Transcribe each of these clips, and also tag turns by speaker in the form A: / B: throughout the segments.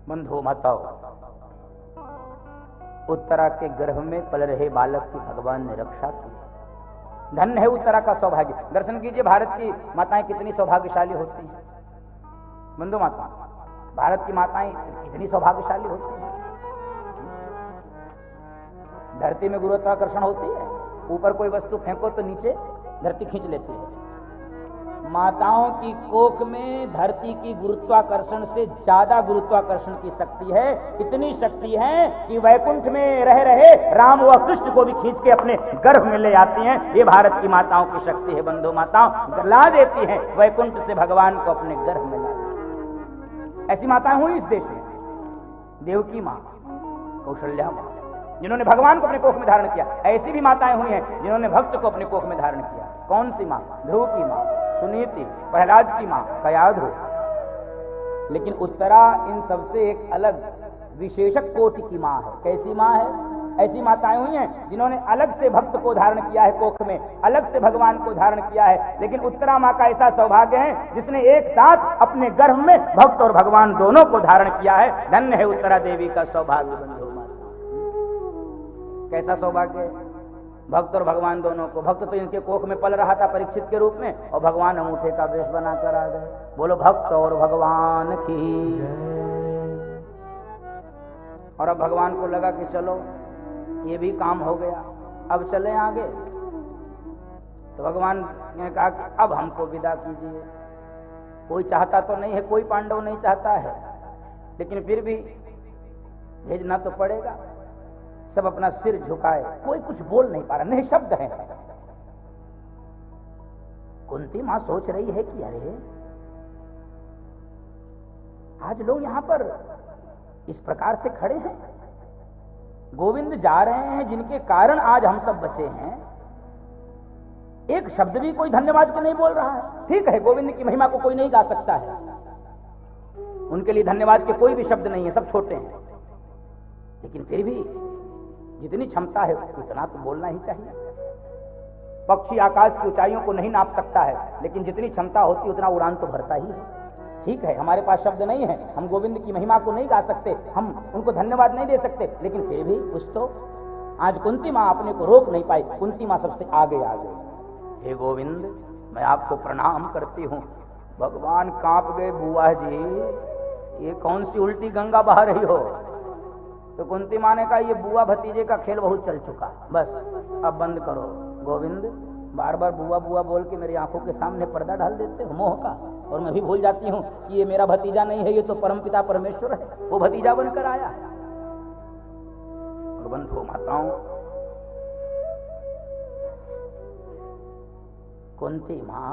A: बंधु माताओं, उत्तरा के गर्भ में पल रहे बालक की भगवान ने रक्षा की। धन्य है उत्तरा का सौभाग्य। दर्शन कीजिए, भारत की माताएं कितनी सौभाग्यशाली होती हैं। बंधु माता, भारत की माताएं कितनी सौभाग्यशाली होती हैं। धरती में गुरुत्वाकर्षण होती है, ऊपर कोई वस्तु फेंको तो नीचे धरती खींच लेती है। माताओं की कोख में धरती की गुरुत्वाकर्षण से ज्यादा गुरुत्वाकर्षण की शक्ति है। इतनी शक्ति है कि वैकुंठ में रह रहे राम व कृष्ण को भी खींच के अपने गर्भ में ले आती हैं। ये भारत की माताओं की शक्ति है। बंधु माताओं ला देती हैं वैकुंठ से भगवान को अपने गर्भ में ला। ऐसी माताएं हुई इस देश में। देवकी मां, कौशल्या मां, जिन्होंने भगवान को अपने कोख में धारण किया। ऐसी भी माताएं हुई हैं जिन्होंने भक्त को अपने कोख में धारण किया। कौन सी मां? ध्रुव की मां, सुनीति, प्रहलाद की मां का याद हो। लेकिन उत्तरा इन सबसे एक अलग विशेषक कोटि की मां है। कैसी मां है? ऐसी माताएं हुई हैं जिन्होंने अलग से भक्त को धारण किया है कोख में, अलग से भगवान को धारण किया है। लेकिन उत्तरा मां का ऐसा सौभाग्य है जिसने एक साथ अपने गर्भ में भक्त और भगवान दोनों को धारण किया है। धन्य है उत्तरा देवी का सौभाग्य। बंधु माता, कैसा सौभाग्य है? भक्त और भगवान दोनों को। भक्त तो इनके कोख में पल रहा था परीक्षित के रूप में, और भगवान अंगूठे का वेश बनाकर आ गए। बोलो भक्त और भगवान की। और अब भगवान को लगा कि चलो ये भी काम हो गया, अब चले आगे। तो भगवान ने कहा कि अब हमको विदा कीजिए। कोई चाहता तो नहीं है, कोई पांडव नहीं चाहता है, लेकिन फिर भी भेजना तो पड़ेगा। सब अपना सिर झुकाए, कोई कुछ बोल नहीं पा रहा, निःशब्द है। कुंती मां सोच रही है कि अरे आज लोग यहां पर इस प्रकार से खड़े हैं, गोविंद जा रहे हैं जिनके कारण आज हम सब बचे हैं। एक शब्द भी कोई धन्यवाद के नहीं बोल रहा है। ठीक है, गोविंद की महिमा को कोई नहीं गा सकता है, उनके लिए धन्यवाद के कोई भी शब्द नहीं है, सब छोटे हैं। लेकिन फिर भी जितनी क्षमता है उतना तो बोलना ही चाहिए। पक्षी आकाश की ऊंचाइयों को नहीं नाप सकता है, लेकिन जितनी क्षमता होती है उतना उड़ान तो भरता ही है। ठीक है, हमारे पास शब्द नहीं है, हम गोविंद की महिमा को नहीं गा सकते, हम उनको धन्यवाद नहीं दे सकते, लेकिन फिर भी कुछ तो। आज कुंती मां अपने को रोक नहीं पाई, कुंती मां सबसे आगे आ गई। हे गोविंद, मैं आपको प्रणाम करती हूँ। भगवान कांप गए। बुआ जी, ये कौन सी उल्टी गंगा बहा रही हो? तो कुंती मां ने कहा, ये बुआ भतीजे का खेल बहुत चल चुका, बस अब बंद करो। गोविंद, बार बार बुआ बुआ बोल के मेरी आंखों के सामने पर्दा डाल देते हो मोह का, और मैं भी भूल जाती हूँ कि ये मेरा भतीजा नहीं है, ये तो परमपिता परमेश्वर है, वो भतीजा बनकर आया है। बंधु माताओं, कुंती मां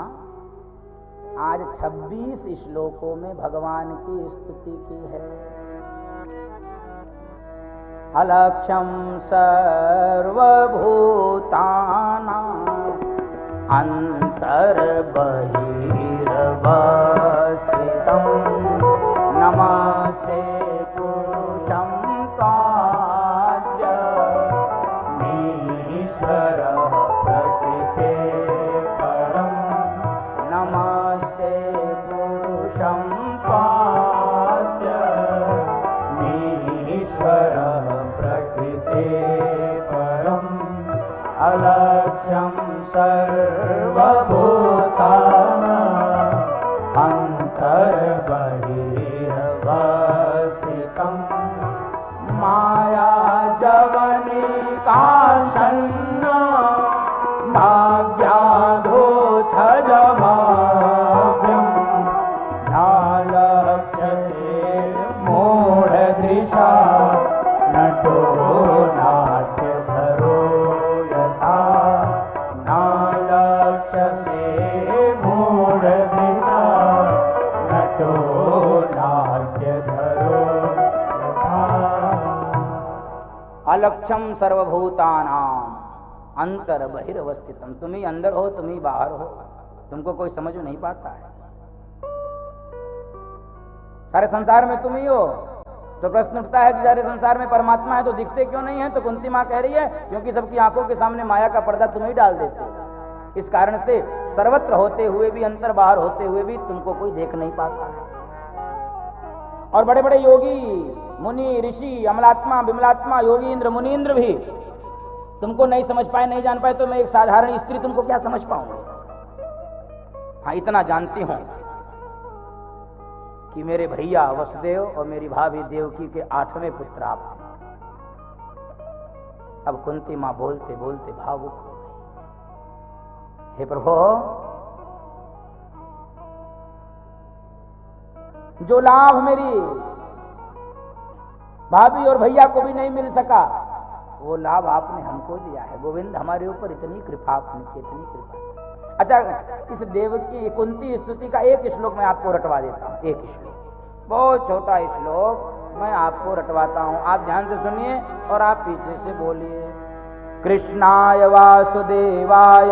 A: आज 26 श्लोकों में भगवान की स्तुति की है। अलक्ष्यं सर्वभूतानां अंतर्बहिर्वस्थितं नमस्ते पुरुषं त्वाद्य ईश्वरः प्रकृते परं। नमस्ते पुरुषं त्वाद्य ईश्वरः परम्। अलक्ष्यं सर्वभूतानां अंतर्बहिर्वस्थितं माया जवनिकाशन्न भाग्याधोक्षजमाभ्यं नालक्ष्यसे मूढदृशा नटो नाट्यधरो यथा नालक्ष्यसे मूढदृशा नटो नाट्यधरो यथा। अलक्ष्यम सर्वभूतानां अंतर बहिर्वस्थितम। तुम ही अंदर हो, तुम ही बाहर हो, तुमको कोई समझ नहीं पाता है। सारे संसार में तुम ही हो। तो प्रश्न उठता है कि सारे संसार में परमात्मा है तो दिखते क्यों नहीं है? तो कुंती मां कह रही है क्योंकि सबकी आंखों के सामने माया का पर्दा तुम ही डाल देते हो। इस कारण से सर्वत्र होते हुए भी, अंतर बाहर होते हुए भी तुमको कोई देख नहीं पाता है। और बड़े बड़े योगी, मुनि, ऋषि, अमलात्मा, विमलात्मा, योगींद्र, मुनीन्द्र भी तुमको नहीं समझ पाए, नहीं जान पाए, तो मैं एक साधारण स्त्री तुमको क्या समझ पाऊंगी। हाँ, इतना जानती हूं कि मेरे भैया वसुदेव और मेरी भाभी देवकी के 8वें पुत्र आप हैं। अब कुंती मां बोलते बोलते भावुक हो गई। हे प्रभु, जो लाभ मेरी भाभी और भैया को भी नहीं मिल सका, वो लाभ आपने हमको दिया है। गोविंद, हमारे ऊपर इतनी कृपा आपने की, इतनी कृपा। अच्छा, इस देवकी कुंती स्तुति का एक श्लोक मैं आपको रटवा देता हूं। एक श्लोक, बहुत छोटा श्लोक मैं आपको रटवाता हूं, आप ध्यान से सुनिए और आप पीछे से बोलिए। कृष्णाय वासुदेवाय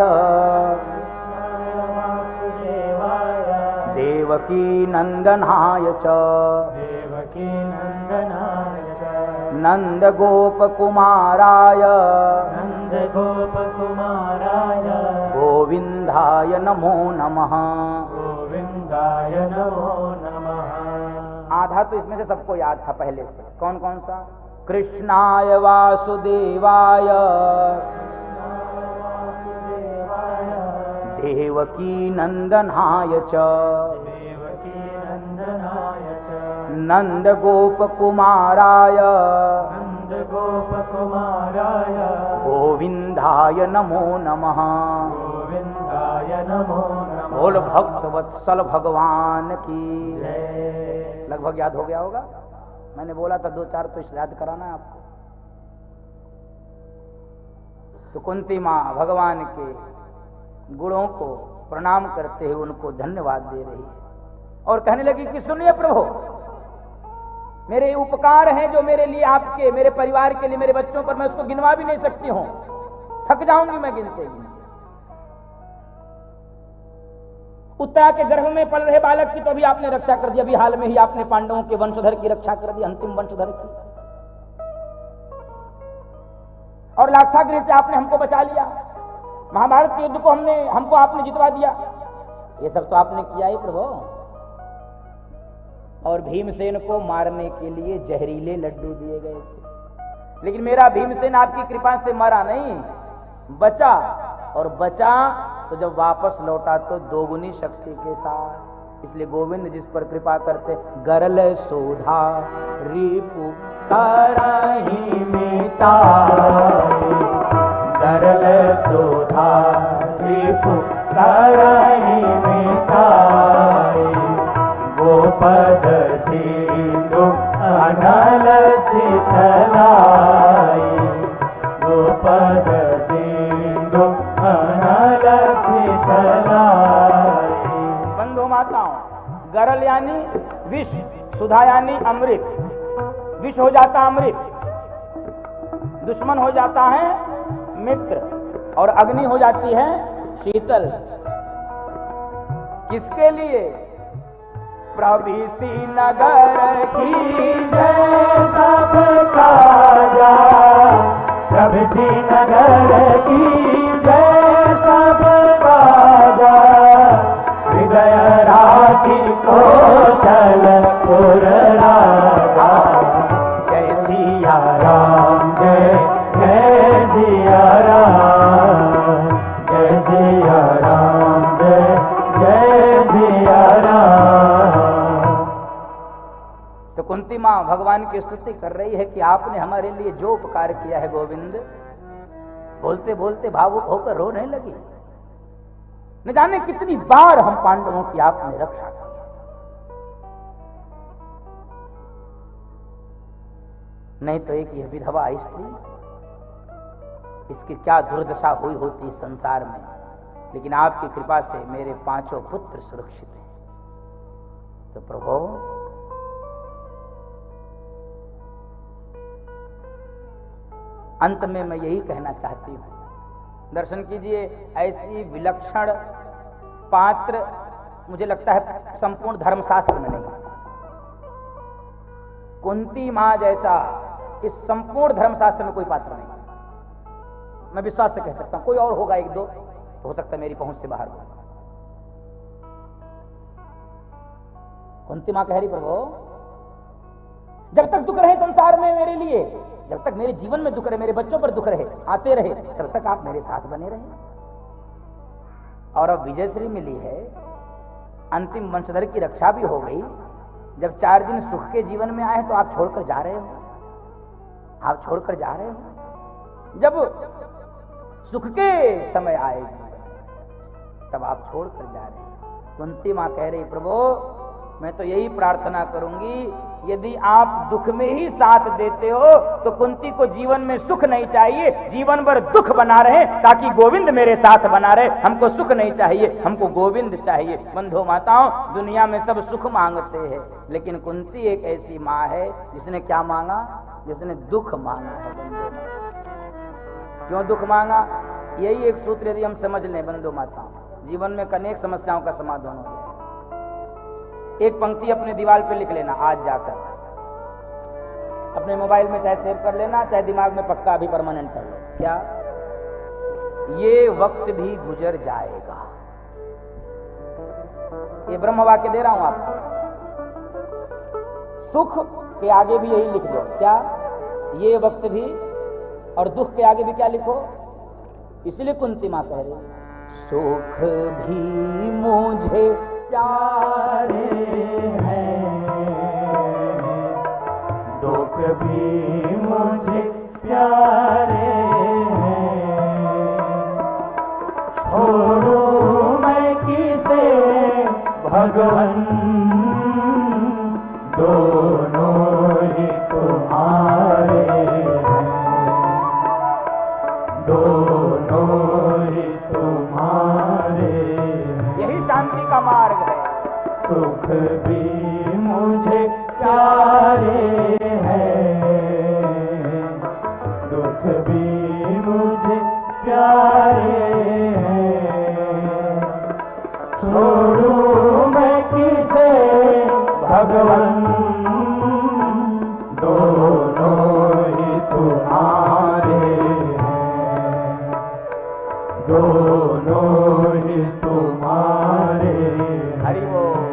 A: देवकी नंदनाय च नंद गोप कुमाराय गोविंदाय नमो नमः। आधा तो इसमें से सबको याद था पहले से। कौन कौन सा? कृष्णाय वासुदेवाय देवकी नंदनाय च नंद गोप कुमाराय गोविंदाय नमो नमः। बोल भक्त वत्सल भगवान की जय। लगभग याद हो गया होगा। मैंने बोला था 2-4 तो याद कराना है आपको। तो कुंती मां भगवान के गुणों को प्रणाम करते हुए उनको धन्यवाद दे रही है और कहने लगी कि सुनिए प्रभु, मेरे उपकार हैं जो मेरे लिए, आपके, मेरे परिवार के लिए, मेरे बच्चों पर, मैं उसको गिनवा भी नहीं सकती हूं, थक जाऊंगी मैं गिनते गिनते। उत्तरा के गर्भ में पल रहे बालक की तो अभी आपने रक्षा कर दी, अभी हाल में ही आपने पांडवों के वंशधर की रक्षा कर दी, अंतिम वंशधर की। और लाक्षागृह से आपने हमको बचा लिया, महाभारत के युद्ध को हमको आपने जितवा दिया। ये सब तो आपने किया ही प्रभु। और भीमसेन को मारने के लिए जहरीले लड्डू दिए गए थे, लेकिन मेरा भीमसेन आपकी कृपा से मरा नहीं, बचा। और बचा तो जब वापस लौटा तो दोगुनी शक्ति के साथ। इसलिए गोविंद जिस पर कृपा करते, गरल सोधा रिपु करहि मिताई, गरल सोधा रिपु करहि मिताई, गोपद सिंधु अनल शीतलाई, गोपद सिंधु अनल शीतलाई। बंधु माताओं, गरल यानी विष, सुधा यानी अमृत। विष हो जाता अमृत, दुश्मन हो जाता है मित्र, और अग्नि हो जाती है शीतल। किसके लिए? प्रभृति नगर की जय सब काजा, प्रभृति नगर की जय सब काजा, हृदय राखी कौशल पुर राजा, जय सिया राम जय जय सिया राम, जय सिया राम जय जय सिया राम। तो कुंती मां भगवान की स्तुति कर रही है कि आपने हमारे लिए जो उपकार किया है गोविंद। बोलते बोलते भावुक होकर रोने लगी। न जाने कितनी बार हम पांडवों की आपने रक्षा की, नहीं तो एक यह विधवा स्त्री, इसकी क्या दुर्दशा हुई होती इस संसार में। लेकिन आपकी कृपा से मेरे 5 पुत्र सुरक्षित हैं। तो प्रभु, अंत में मैं यही कहना चाहती हूं, दर्शन कीजिए, ऐसी विलक्षण पात्र मुझे लगता है संपूर्ण धर्मशास्त्र में नहीं। कुंती मां जैसा इस संपूर्ण धर्मशास्त्र में कोई पात्र नहीं। मैं विश्वास से कह सकता हूं, कोई और होगा 1-2 तो हो सकता है मेरी पहुंच से बाहर हो। कुंती मां कह रही प्रभु जब तक दुख रहे संसार में मेरे लिए, जब तक मेरे जीवन में दुख रहे, मेरे बच्चों पर दुख रहे, आते रहे, तब तक आप मेरे साथ बने रहे। और अब विजयश्री मिली है, अंतिम वंशधर की रक्षा भी हो गई। जब 4 दिन सुख के जीवन में आए तो आप छोड़कर जा रहे हो, आप छोड़कर जा रहे हो। जब सुख के समय आए तब आप छोड़कर जा रहे हैं। कुंती मां कह रही प्रभु मैं तो यही प्रार्थना करूंगी, यदि आप दुख में ही साथ देते हो तो कुंती को जीवन में सुख नहीं चाहिए, जीवन भर दुख बना रहे ताकि गोविंद मेरे साथ बना रहे। हमको सुख नहीं चाहिए, हमको गोविंद चाहिए। बंधु माताओं, दुनिया में सब सुख मांगते हैं, लेकिन कुंती एक ऐसी माँ है जिसने क्या मांगा? जिसने दुख मांगा है। क्यों दुख मांगा? यही एक सूत्र यदि हम समझ लें बंधु माताओं, जीवन में अनेक समस्याओं का समाधान हो जाए। एक पंक्ति अपने दीवार पे लिख लेना, आज जाकर अपने मोबाइल में चाहे सेव कर लेना, चाहे दिमाग में पक्का अभी परमानेंट कर लो। क्या? ये वक्त भी गुजर जाएगा। ये ब्रह्म वाक्य दे रहा हूं आपको। सुख के आगे भी यही लिख दो। क्या? ये वक्त भी, और दुख के आगे भी क्या लिखो? इसलिए कुंती मां कह रही सुख भी मुझे प्यारे हैं, दुख भी मुझे प्यारे हैं, छोड़ो मैं किसे भगवन, दोनों ही तुम्हारे हैं, दोनों ही तुम्हारे हैं। यही शांति का मार्ग है। सुख भी मुझे प्यारे हैं, दुख भी मुझे प्यारे हैं, छोड़ू मैं किसे भगवन, दोनों ही तुम्हारे हैं, दोनों ही तुम्हारे। हरि बोल।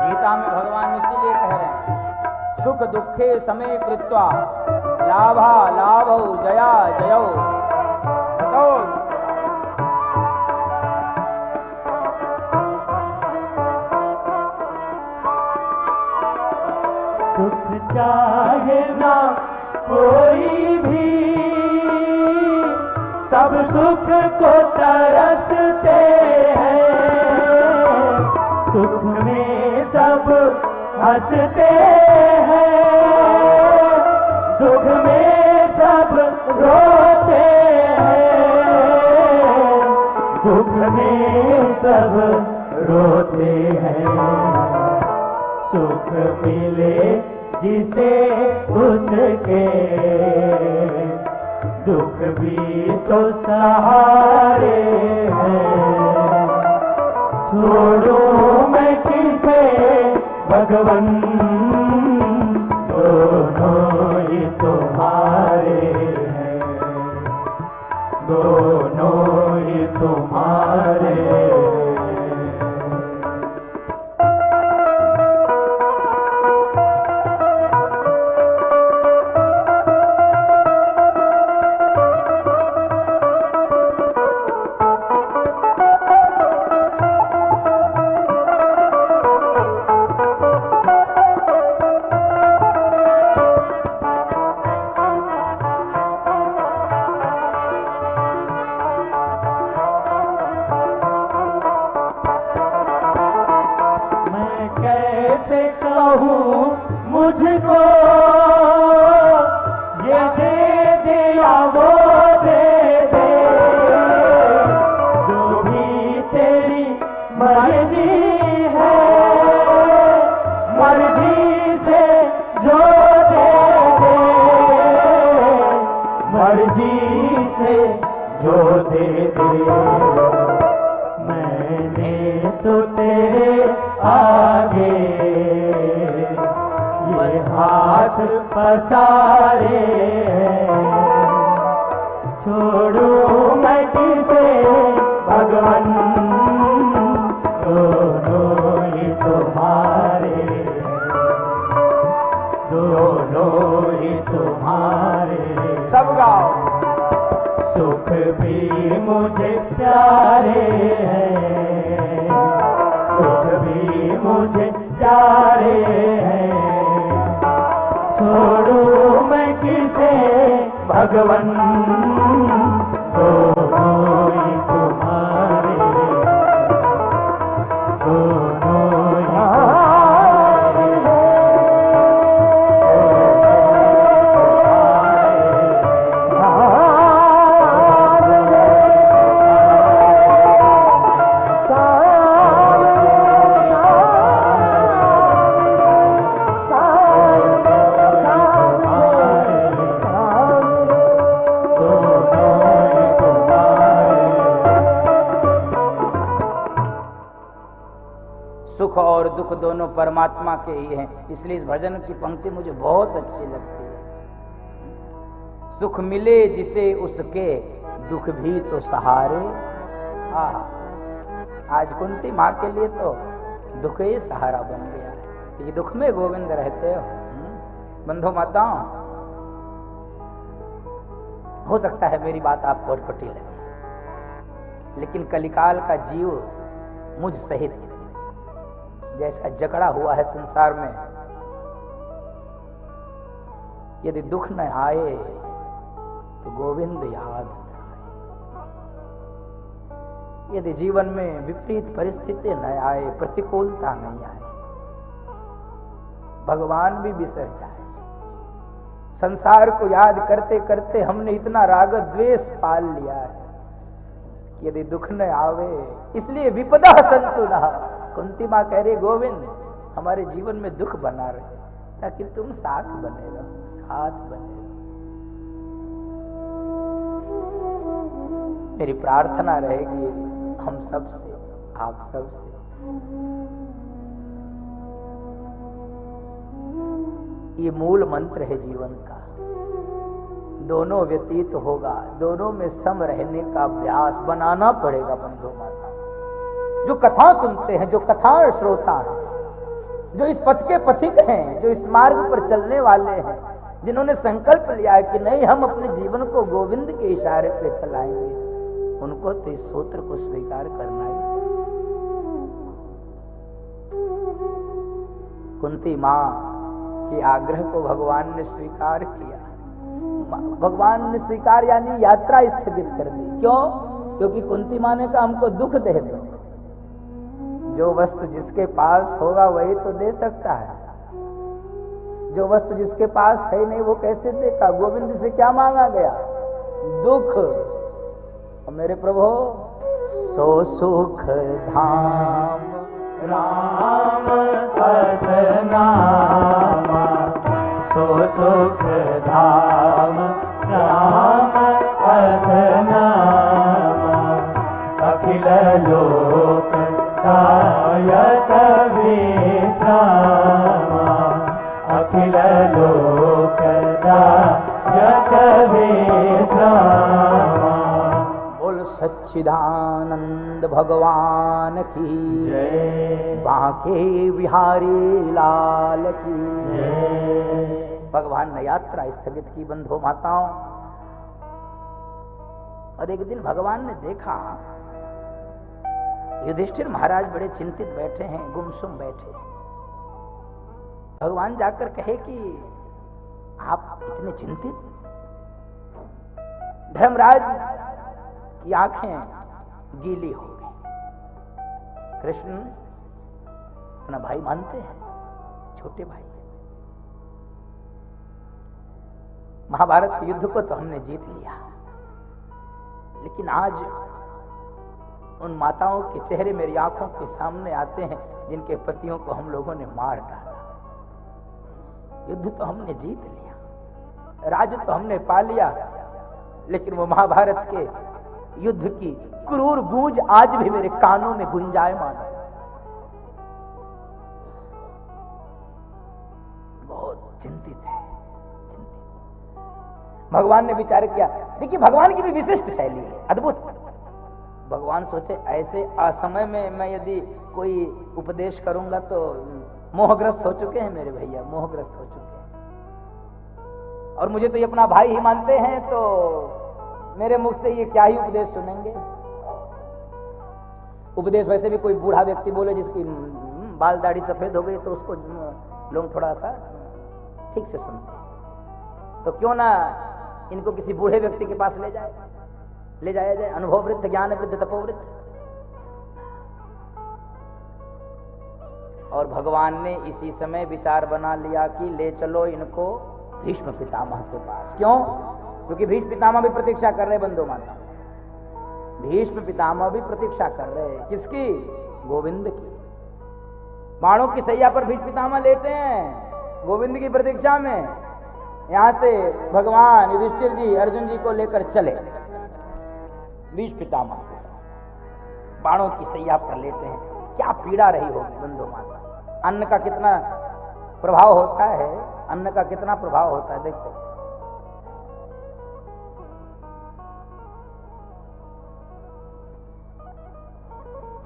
A: गीता में भगवान इसीलिए कह रहे हैं सुख दुखे समय कृत्वा लाभा लाभौ जया जयौ ततो। दुख चाहे ना कोई भी, सब सुख को तरसते हैं, सुख में सब हंसते हैं, दुख में सब रोते हैं, दुख में सब रोते हैं। सुख मिले जिसे उसके, दुख भी तो सहारे हैं, छोड़ो मैं किसे भगवन, दोनों ही तुम्हारे हैं, दोनों ही तुम्हारे हैं। मुझको ये दे दिया वो दे दे, जो भी तेरी मर्जी है, मर्जी से जो दे दे, मर्जी से जो दे दे। मैंने
B: तो तेरे आगे ये हाथ पसारे हैं। छोड़ू मैं किसे भगवन, दोनों ही तुम्हारे हैं, दोनों ही तुम्हारे।
A: सब गाओ।
B: सुख भी मुझे प्यारे हैं, दुख भी मुझे प्यारे हैं। छोड़ू मैं किसे भगवन, दोनों ही तुम्हारे, दोनों ही
A: सुख और दुख दोनों परमात्मा के ही हैं, इसलिए इस भजन की पंक्ति मुझे बहुत अच्छी लगती है। सुख मिले जिसे उसके दुख भी तो सहारे। आज कुंती माँ के लिए तो दुख ही सहारा बन गया है, क्योंकि दुख में गोविंद रहते हो। बंधु माताओं, हो सकता है मेरी बात आपको अटपटी लगे, लेकिन कलिकाल का जीव मुझ सहित जैसा जकड़ा हुआ है संसार में, यदि दुख न आए तो गोविंद याद न आए। यदि जीवन में विपरीत परिस्थिति न आए, प्रतिकूलता नहीं आए, भगवान भी बिसर जाए, संसार को याद करते करते हमने इतना राग द्वेष पाल लिया है, यदि दुख न आवे, इसलिए विपदा संतु न। कुंती माँ कह रही गोविंद हमारे जीवन में दुख बना रहे, ताकि तुम साथ बने रहो, साथ बने रहो। मेरी प्रार्थना रहेगी हम सब से, आप सब से, ये मूल मंत्र है जीवन का। दोनों व्यतीत होगा, दोनों में सम रहने का अभ्यास बनाना पड़ेगा। बंधु माता जो कथा सुनते हैं, जो कथा श्रोता हैं, जो इस पथ के पथिक हैं, जो इस मार्ग पर चलने वाले हैं, जिन्होंने संकल्प लिया है कि नहीं हम अपने जीवन को गोविंद के इशारे पे चलाएंगे, उनको तो इस सूत्र को स्वीकार करना ही। कुंती माँ के आग्रह को भगवान ने स्वीकार किया। भगवान ने स्वीकार यानी यात्रा स्थगित कर दी। क्यों? क्योंकि कुंती माँ ने कहा हमको दुख दे दो। जो वस्तु जिसके पास होगा वही तो दे सकता है, जो वस्तु जिसके पास है नहीं वो कैसे देगा? गोविंद से क्या मांगा गया? दुख। और मेरे प्रभु सो सुख धाम
B: राम असनामा, सो सुख धाम राम असनामा, अखिल लोक सायत विश्रामा, अखिल लोक सायत विश्रामा।
A: बोल सच्चिदानंद भगवान की
B: जय,
A: बांके बिहारी लाल की
B: जय।
A: भगवान ने यात्रा स्थगित की। बंधु माताओं, और एक दिन भगवान ने देखा युधिष्ठिर महाराज बड़े चिंतित बैठे हैं, गुमसुम बैठे। भगवान जाकर कहे कि आप इतने चिंतित? धर्मराज की आंखें गीली हो गई। कृष्ण अपना भाई मानते हैं, छोटे भाई। महाभारत के युद्ध को तो हमने जीत लिया, लेकिन आज उन माताओं के चेहरे मेरी आंखों के सामने आते हैं जिनके पतियों को हम लोगों ने मार डाला। युद्ध तो हमने जीत लिया, राज्य तो हमने पा लिया, लेकिन वो महाभारत के युद्ध की क्रूर गूंज आज भी मेरे कानों में गुंजायमान है। चिंतित है, चिंतित। भगवान ने विचार किया, देखिए भगवान की भी विशिष्ट शैली है, अद्भुत। भगवान सोचे ऐसे असमय में मैं यदि कोई उपदेश करूंगा तो मोहग्रस्त हो चुके हैं मेरे भैया, मोहग्रस्त हो चुके हैं, और मुझे तो ये अपना भाई ही मानते हैं, तो मेरे मुख से ये क्या ही उपदेश सुनेंगे। उपदेश वैसे भी कोई बूढ़ा व्यक्ति बोले जिसकी बाल दाढ़ी सफेद हो गई तो उसको लोग थोड़ा सा ठीक से सुनते हैं, तो क्यों ना इनको किसी बूढ़े व्यक्ति के पास ले जाया जाए, अनुभव वृद्ध, ज्ञान वृद्ध, तपोवृद्ध। और भगवान ने इसी समय विचार बना लिया कि ले चलो इनको भीष्म पितामह के पास। क्यों? क्योंकि भीष्म पितामह भी प्रतीक्षा कर रहे, बंधु माता, भीष्म पितामह भी प्रतीक्षा कर रहे। किसकी? गोविंद की। बाणों की सैया पर भीष्म पितामह लेटे हैं गोविंद की प्रतीक्षा में। यहां से भगवान युधिष्ठिर जी अर्जुन जी को लेकर चले भीष्म पितामह, बाणों की सैया पर लेटे हैं। क्या पीड़ा रही होगी बंधु माता, अन्न का कितना प्रभाव होता है, अन्न का कितना प्रभाव होता है। देखो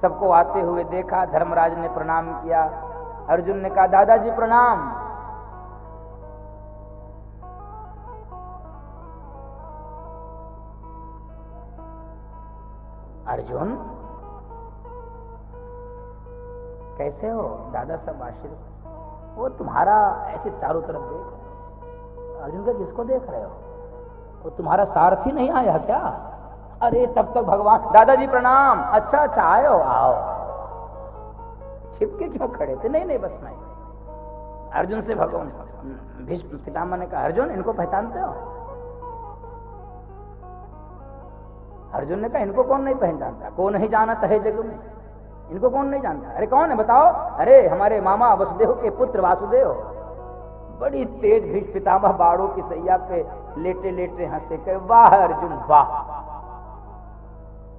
A: सबको आते हुए देखा, धर्मराज ने प्रणाम किया, अर्जुन ने कहा दादाजी प्रणाम। अर्जुन कैसे हो दादा, सब आशीर्वाद। वो तुम्हारा ऐसे चारों तरफ देख। अर्जुन का किसको देख रहे हो? वो तुम्हारा सारथी नहीं आया क्या? अरे तब तक भगवान, दादाजी प्रणाम। अच्छा अच्छा आए हो, आओ। छिपके क्यों खड़े थे? नहीं बस मैं। अर्जुन से भगवान भीष्म पितामह ने कहा अर्जुन इनको पहचानते हो? अर्जुन ने कहा इनको कौन नहीं पहचानता, कौन नहीं जानता है जग में, इनको कौन नहीं जानता। अरे कौन है बताओ? अरे हमारे मामा वसुदेव के पुत्र वासुदेव। बड़ी तेज भीष्म पितामह बाड़ों की सैया पे लेटे लेटे हंसे, कहे वाह अर्जुन वाह,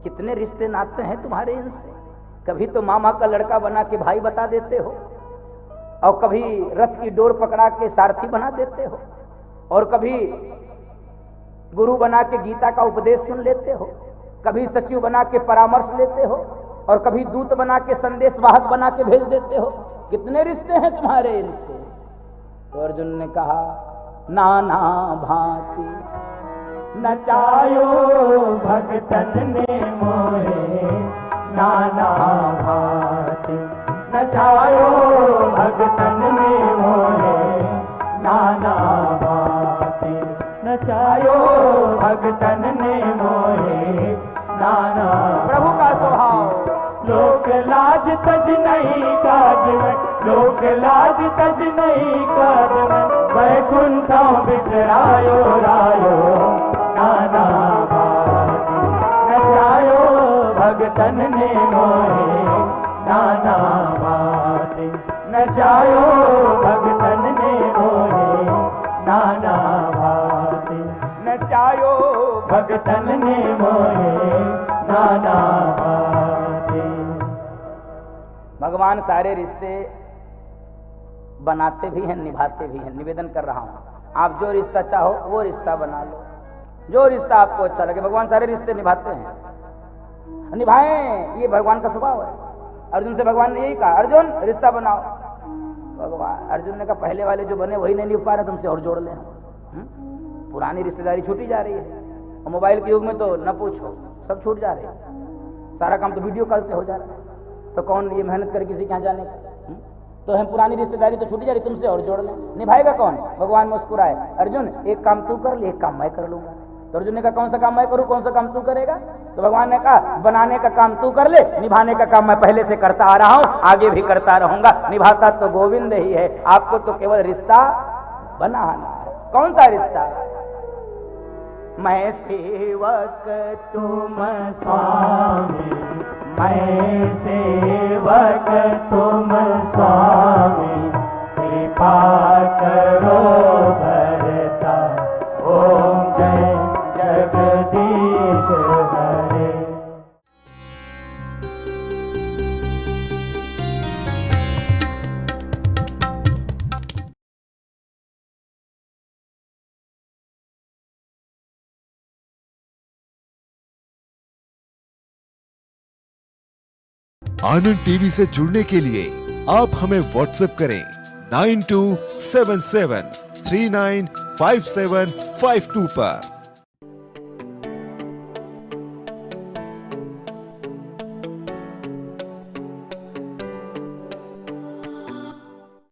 A: कितने रिश्ते नाते हैं तुम्हारे इनसे। कभी तो मामा का लड़का बना के भाई बता देते हो, और कभी रथ की डोर पकड़ा के सारथी बना देते हो, और कभी गुरु बना के गीता का उपदेश सुन लेते हो, कभी सचिव बना के परामर्श लेते हो, और कभी दूत बना के संदेश वाहक बना के भेज देते हो। कितने रिश्ते हैं तुम्हारे इनसे। तो अर्जुन ने कहा नाना भांति
B: नचायो भगतन ने मोहे, नाना भांति नचायो भगतन ने मोहे, नाना भांति नचायो भगतन ने मोहे, नाना।
A: प्रभु का स्वभाव।
B: लोक लाज तज नहीं काज में, लोक लाज तज नहीं काज में, वैकुंठों बिसरायो रायो, नाना भांति नचायो भगतन ने मोहे, नाना भांति नचायो भगतन ने मोहे, नाना भांति नचायो भगतन ने मोहे, नाना भांति।
A: भगवान सारे रिश्ते बनाते भी हैं, निभाते भी हैं। निवेदन कर रहा हूं, आप जो रिश्ता चाहो वो रिश्ता बना लो, जो रिश्ता आपको अच्छा लगे। भगवान सारे रिश्ते निभाते हैं, निभाएं, ये भगवान का स्वभाव है। अर्जुन से भगवान ने यही कहा अर्जुन रिश्ता बनाओ। भगवान अर्जुन ने कहा पहले वाले जो बने वही नहीं निभ पा रहे, तुमसे और जोड़ लें। पुरानी रिश्तेदारी छूटी जा रही है, और मोबाइल के युग में तो न पूछो, सब छूट जा रहे हैं। सारा काम तो वीडियो कॉल से हो जा रहा है, तो कौन ये मेहनत करे किसी के यहाँ जाने का। तो हम पुरानी रिश्तेदारी तो छूटी जा रही, तुमसे और जोड़ लें। निभाएगा कौन? भगवान मुस्कुराए, अर्जुन एक काम तू कर ले, एक काम मैं कर लूंगा। तो अर्जुन ने कहा कौन सा काम मैं करूं, कौन सा काम तू करेगा? तो भगवान ने कहा बनाने का काम तू कर ले, निभाने का काम मैं पहले से करता आ रहा हूं, आगे भी करता रहूंगा। निभाता तो गोविंद ही है, आपको तो केवल रिश्ता बनाना है। कौन सा रिश्ता? मैं सेवक तुम
B: स्वामी, मैं सेवक तुम स्वामी, कृपा करो भरता। ओम जय जगदीश
C: आनंद टीवी से जुड़ने के लिए आप हमें व्हाट्सएप करें 9277395752 पर।